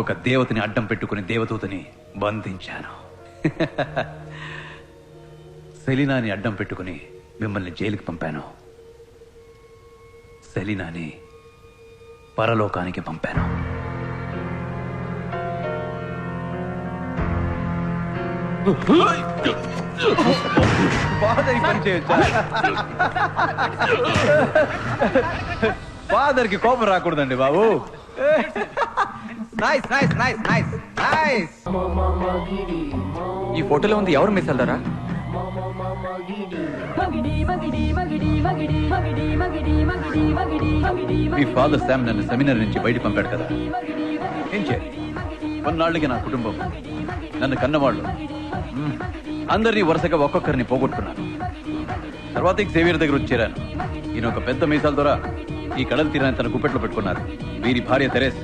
ఒక దేవతని అడ్డం పెట్టుకుని దేవదూతని బంధించాను. సెలీనాని అడ్డం పెట్టుకుని మిమ్మల్ని జైలుకి పంపాను. సెలీనాని పరలోకానికి పంపాను. ఫాదర్ పని చేయొచ్చా? ఫాదర్ కి కోపం రాకూడదండి బాబు. Nice nice nice nice nice. ఈ ఫోటోలో ఉంది ఎవరు మిస్ అల్దారా? మీ ఫాదర్ శామ్ నన్ను సెమినార్ నుంచి బయట పంపాడు కదా, ఏం చేయాలి? కొన్నాళ్ళకి నా కుటుంబం, నన్ను కన్నవాళ్ళు అందరినీ వరుసగా ఒక్కొక్కరిని పోగొట్టుకున్నాను. తర్వాత సేవియర్ దగ్గర వచ్చేరాను. ఈయన ఒక పెద్ద మీసాల ద్వారా ఈ కడలు తీరాన్ని తన గుప్పెట్లో పెట్టుకున్నారు. వీరి భార్య తెరేస్